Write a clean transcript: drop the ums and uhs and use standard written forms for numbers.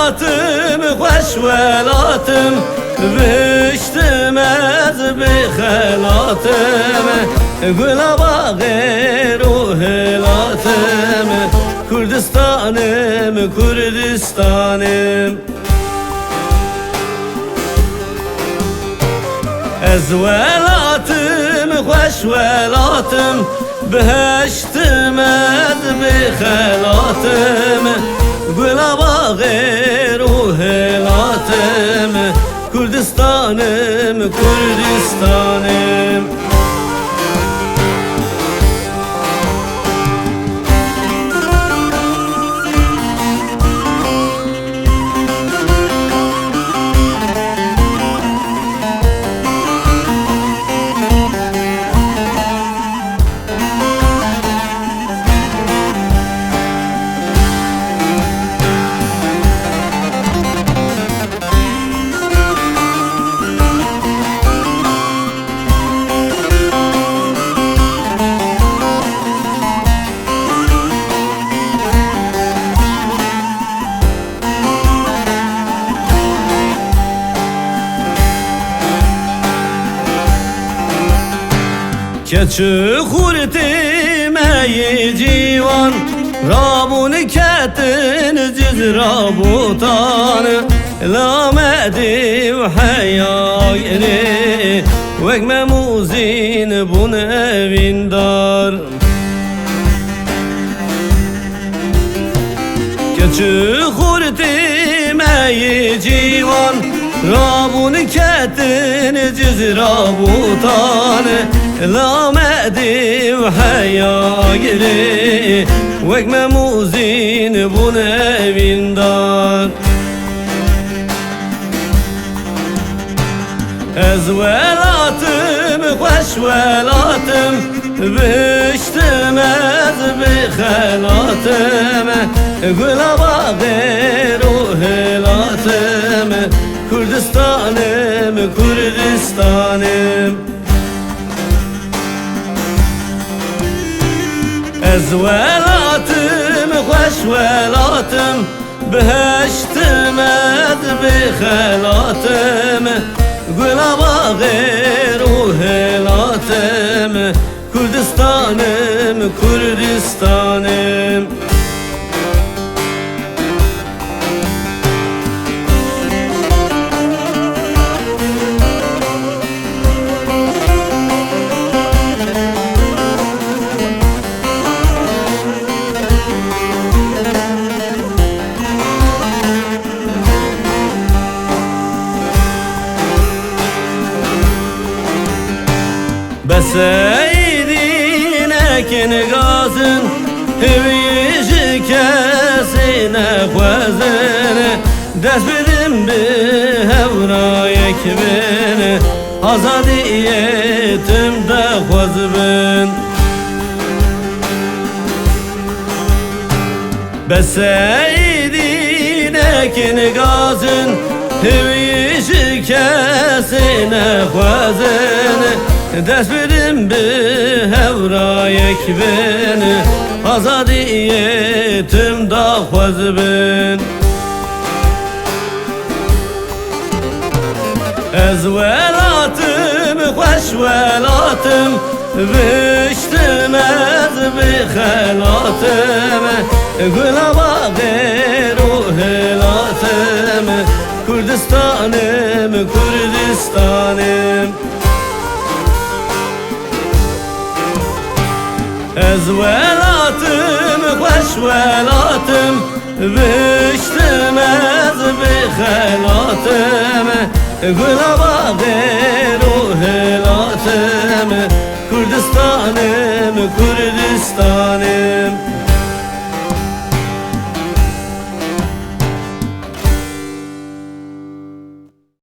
ولاتم خوش ولاتم بشتم از بخلاتم گل باغی رو هلاتم کردستانم کردستانم از ولاتم خوش ولاتم بهشتم از بخلاتم گل باغی رو هلاتم کردستانم کردستانم keçi hurtim ey civan Rabun ketin ciz rabutan Lamedi ve hayayni Vek memuzin bun evindar keçi hurtim ey civan Rabun ketin ciz rabutan لامدي وحيايري وك مموزين بنا من دار أزوالاتم خوش ولاتم بشتم از بخلاتم قل باغي روهلاتم كردستانم كردستانم از ولاتم خوش ولاتم بهشتم از بخلاتم گل باغی رو هلاتم کردستانم کردستانم بسیدین اکن گازن هویج کسی نخوازن دست بدم به هورای کبن آزادیتم دخواز بن بسیدین اکن گازن هویج کسی نخوازن دست بدم به هورای کبن آزادیتم دخواز بن از ولاتم خوش ولاتم بشتم از بخلاتم گل باغی رو هلاتم کردستانم کردستانم از ولاتم خوش ولاتم بشتم از بخلاتم گل باغی رو هلاتم کردستانم کردستان